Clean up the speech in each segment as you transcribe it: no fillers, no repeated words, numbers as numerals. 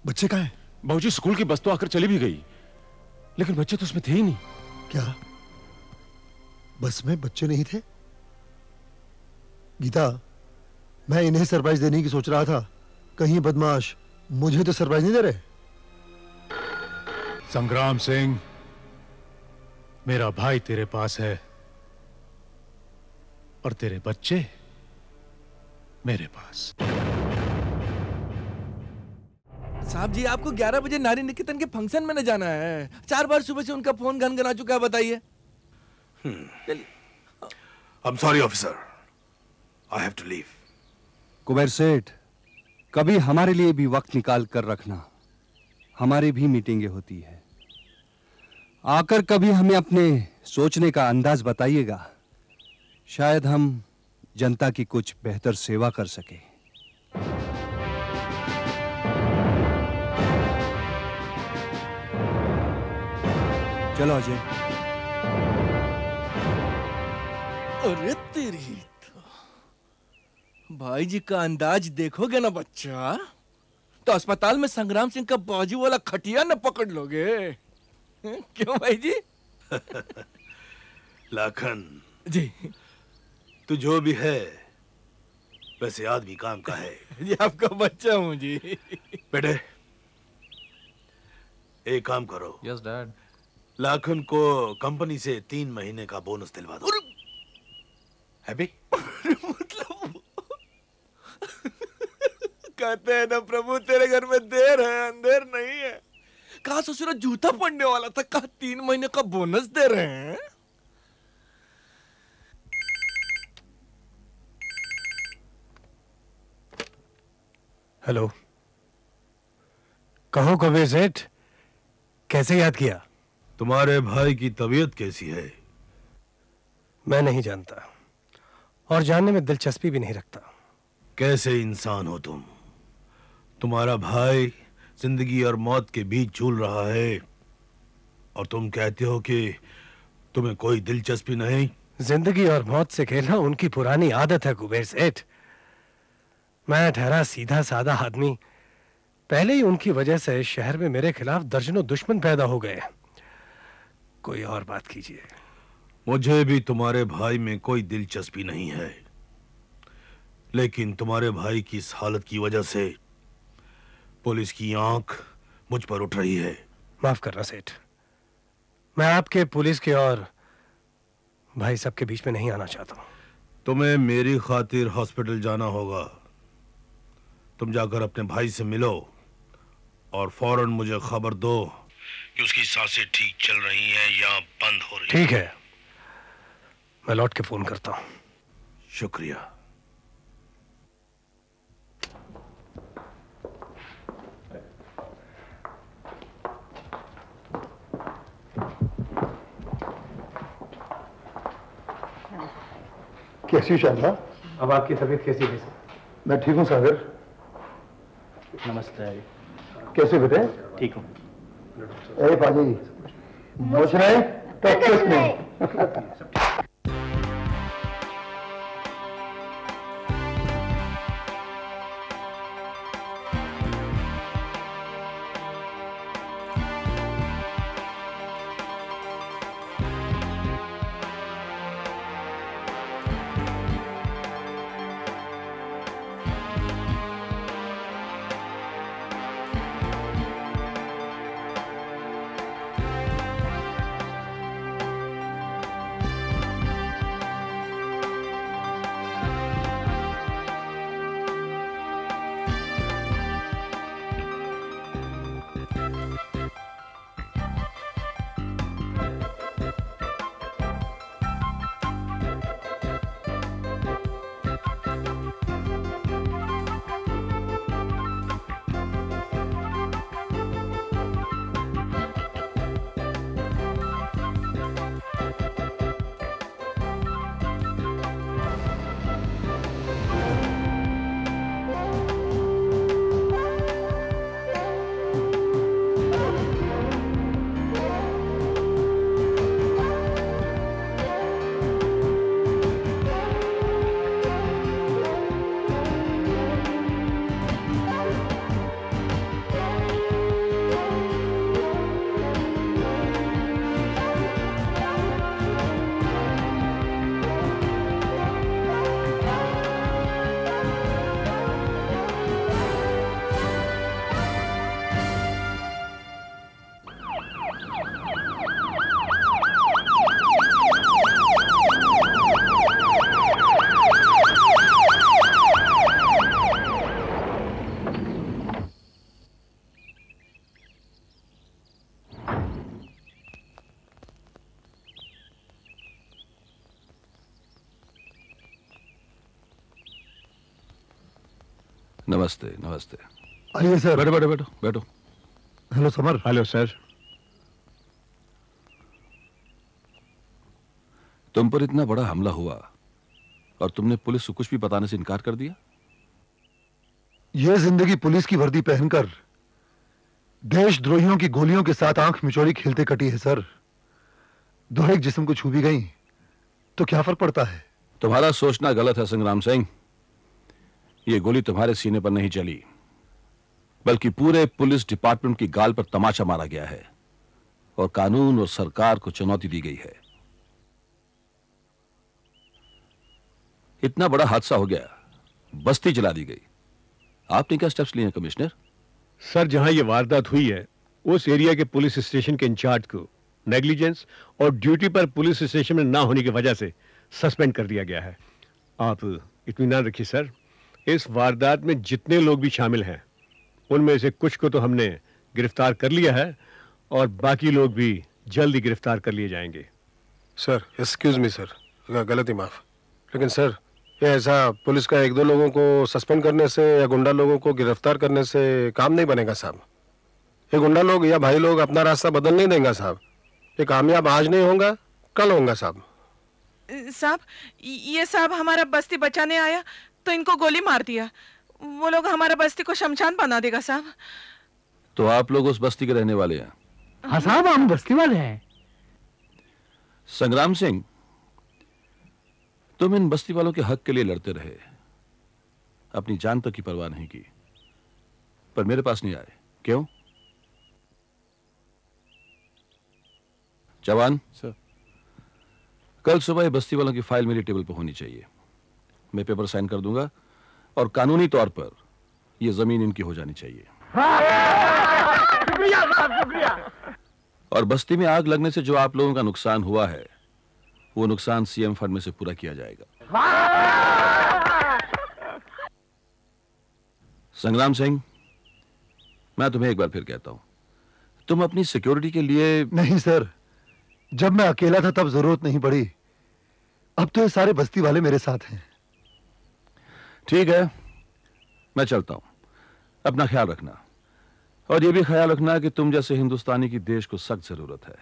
बच्चे कहाँ हैं? बाबूजी स्कूल की बस तो आकर चली भी गई, लेकिन बच्चे तो उसमें थे ही नहीं। क्या बस में बच्चे नहीं थे? गीता, मैं इन्हें सरप्राइज देने की सोच रहा था, कहीं बदमाश मुझे तो सरप्राइज नहीं दे रहे। संग्राम सिंह, मेरा भाई तेरे पास है और तेरे बच्चे मेरे पास। साहब जी, आपको 11 बजे नारी निकेतन के फंक्शन में न जाना है। 4 बार सुबह से उनका फोन गनगना चुका है, बताइए। चलिए। I'm sorry officer, I have to leave. Kuber सेठ, कभी हमारे लिए भी वक्त निकाल कर रखना। हमारी भी मीटिंगें होती है। आकर कभी हमें अपने सोचने का अंदाज बताइएगा, शायद हम जनता की कुछ बेहतर सेवा कर सके। चलो अजय। अरे तेरी तो भाई जी का अंदाज देखोगे ना बच्चा, तो अस्पताल में संग्राम सिंह का बाजू वाला खटिया न पकड़ लोगे। क्यों भाई जी? लाखन जी, तू जो भी है वैसे आदमी काम का है। जी आपका बच्चा हूँ जी। बेटे एक काम करो। Yes dad. लाखन को कंपनी से 3 महीने का बोनस दिलवा दो। हैप्पी? मतलब कहते हैं ना प्रभु, तेरे घर में देर है अंधेर नहीं है। कहा ससुरा जूता पड़ने वाला था, कहा 3 महीने का बोनस दे रहे हैं। हेलो, कहो कबीर सेठ, कैसे याद किया? तुम्हारे भाई की तबीयत कैसी है? मैं नहीं जानता और जानने में दिलचस्पी भी नहीं रखता। कैसे इंसान हो तुम? तुम्हारा भाई जिंदगी और मौत के बीच झूल रहा है और तुम कहते हो कि तुम्हें कोई दिलचस्पी नहीं। जिंदगी और मौत से खेलना उनकी पुरानी आदत है कुबेर सेठ। मैं ठहरा सीधा साधा आदमी, पहले ही उनकी वजह से शहर में मेरे खिलाफ दर्जनों दुश्मन पैदा हो गए। कोई और बात कीजिए। मुझे भी तुम्हारे भाई में कोई दिलचस्पी नहीं है, लेकिन तुम्हारे भाई की इस हालत की वजह से पुलिस की आंख मुझ पर उठ रही है। माफ करना सेठ, मैं आपके, पुलिस के और भाई सब के बीच में नहीं आना चाहता हूं। तुम्हें मेरी खातिर हॉस्पिटल जाना होगा। तुम जाकर अपने भाई से मिलो और फौरन मुझे खबर दो कि उसकी सांसें ठीक चल रही हैं या बंद हो रही हैं। ठीक है, मैं लौट के फोन करता हूं। शुक्रिया। कैसी शांता? अब आपकी तबीयत कैसी है? मैं ठीक हूँ सागर। नमस्ते। कैसे बेटे? ठीक हूँ। ए पाजी, पूछ रहे तो कुछ नहीं। नमस्ते नमस्ते। आइए सर। बैठो बैठो बैठो बैठो। Hello summer. Hello sir. तुम पर इतना बड़ा हमला हुआ और तुमने पुलिस को कुछ भी बताने से इनकार कर दिया? यह जिंदगी पुलिस की वर्दी पहनकर देशद्रोहियों की गोलियों के साथ आंख मिचौली खेलते कटी है सर। दो एक जिस्म को छू भी गई तो क्या फर्क पड़ता है? तुम्हारा सोचना गलत है संग्राम सिंह। यह गोली तुम्हारे सीने पर नहीं चली, बल्कि पूरे पुलिस डिपार्टमेंट की गाल पर तमाचा मारा गया है और कानून और सरकार को चुनौती दी गई है। इतना बड़ा हादसा हो गया, बस्ती जला दी गई। आपने क्या स्टेप्स लिए हैं कमिश्नर? सर, जहां ये वारदात हुई है उस एरिया के पुलिस स्टेशन के इंचार्ज को नेग्लिजेंस और ड्यूटी पर पुलिस स्टेशन में ना होने की वजह से सस्पेंड कर दिया गया है। आप इत्मीनान रखिए सर, इस वारदात में जितने लोग भी शामिल हैं उनमें से कुछ को तो हमने गिरफ्तार कर लिया है और बाकी लोग भी जल्द ही गिरफ्तार कर लिए जाएंगे। सर एक्सक्यूज मी सर, गलती माफ, लेकिन सर ये ऐसा पुलिस का एक दो लोगों को सस्पेंड करने से या गुंडा लोगों को गिरफ्तार करने से काम नहीं बनेगा साहब। ये गुंडा लोग या भाई लोग अपना रास्ता बदल नहीं देंगे साहब। ये कामयाब आज नहीं होगा, कल होगा साहब। साहब, ये साहब हमारा बस्ती बचाने आया तो इनको गोली मार दिया। वो लोग हमारा बस्ती को शमशान बना देगा साहब। तो आप लोग उस बस्ती के रहने वाले हैं? हाँ साहब, हम बस्ती वाले हैं। संग्राम सिंह, तुम इन बस्ती वालों के हक के लिए लड़ते रहे, अपनी जान तक की परवाह नहीं की, पर मेरे पास नहीं आए। क्यों? जवान सर, कल सुबह बस्ती वालों की फाइल मेरी टेबल पर होनी चाहिए। मैं पेपर साइन कर दूंगा और कानूनी तौर पर यह जमीन इनकी हो जानी चाहिए। शुक्रिया साहब, शुक्रिया। और बस्ती में आग लगने से जो आप लोगों का नुकसान हुआ है वो नुकसान सीएम फंड में से पूरा किया जाएगा। संग्राम सिंह, मैं तुम्हें एक बार फिर कहता हूं, तुम अपनी सिक्योरिटी के लिए। नहीं सर, जब मैं अकेला था तब जरूरत नहीं पड़ी, अब तो ये सारे बस्ती वाले मेरे साथ हैं। ठीक है, मैं चलता हूं। अपना ख्याल रखना और यह भी ख्याल रखना कि तुम जैसे हिंदुस्तानी की देश को सख्त जरूरत है।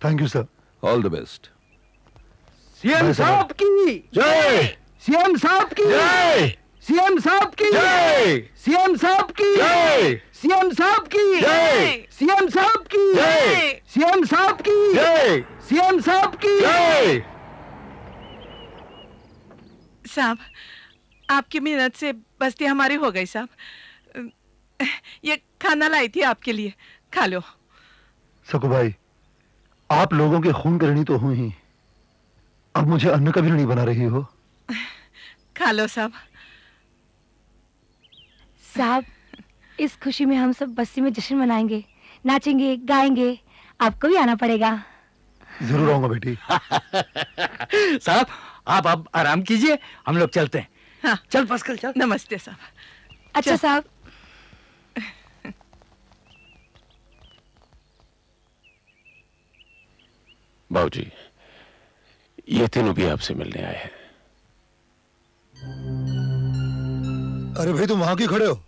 Thank you sir. All the best. CM साहब की जय। सीएम साहब की जय। सीएम साहब की जय। सीएम साहब की जय। सीएम साहब की जय। सीएम साहब की जय। सीएम साहब की जय। सीएम साहब की जय। साहब, आपकी मेहनत से बस्ती हमारी हो गई साहब। ये खाना लाई थी आपके लिए, खा लो। सकू भाई, आप लोगों के खून करनी तो हुई ही, अब मुझे अन्न का भी नहीं बना रही हो। खा लो साहब। साहब, इस खुशी में हम सब बस्ती में जश्न मनाएंगे, नाचेंगे, गाएंगे। आपको भी आना पड़ेगा। जरूर आऊंगा बेटी। साहब, आप अब आराम कीजिए, हम लोग चलते हैं। हाँ, चल पास्कल चल। नमस्ते साहब। अच्छा साहब। बाबूजी, ये तीनों भी आपसे मिलने आए हैं। अरे भाई, तुम वहां क्यों खड़े हो?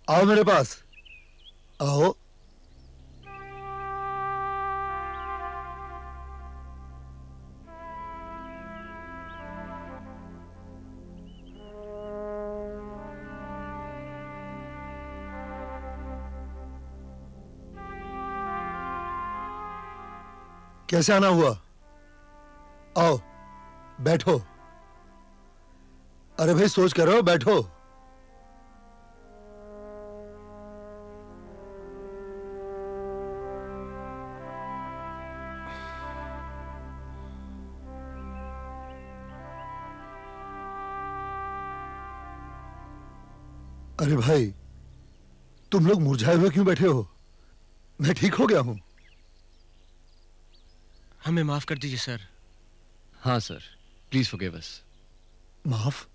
आओ मेरे पास, आओ। कैसे आना हुआ? आओ बैठो। अरे भाई, सोच कर रहे हो, बैठो। अरे भाई, तुम लोग मुरझाए हुए क्यों बैठे हो? मैं ठीक हो गया हूं। हमें माफ कर दीजिए सर। हाँ सर, प्लीज फॉरगिव अस। माफ?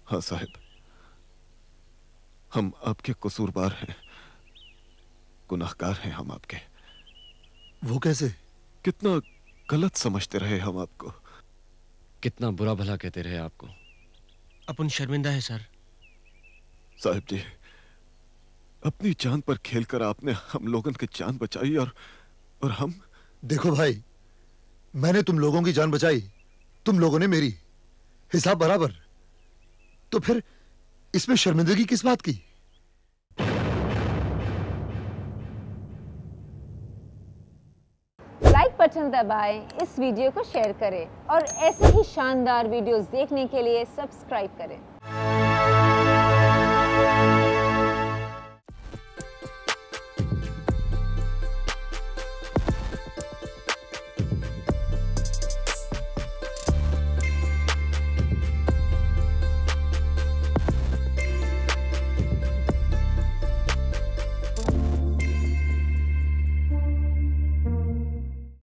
हाँ साहब, हम आपके कसूरवार हैं, गुनाहगार हैं हम आपके। वो कैसे? कितना गलत समझते रहे हम आपको, कितना बुरा भला कहते रहे आपको। अपन शर्मिंदा है सर। साहिब जी, अपनी जान पर खेलकर आपने हम लोगों की जान बचाई और हम। देखो भाई, मैंने तुम लोगों की जान बचाई, तुम लोगों ने मेरी, हिसाब बराबर। तो फिर इसमें शर्मिंदगी किस बात की? लाइक बटन दबाएं, इस वीडियो को शेयर करें और ऐसे ही शानदार वीडियोस देखने के लिए सब्सक्राइब करें।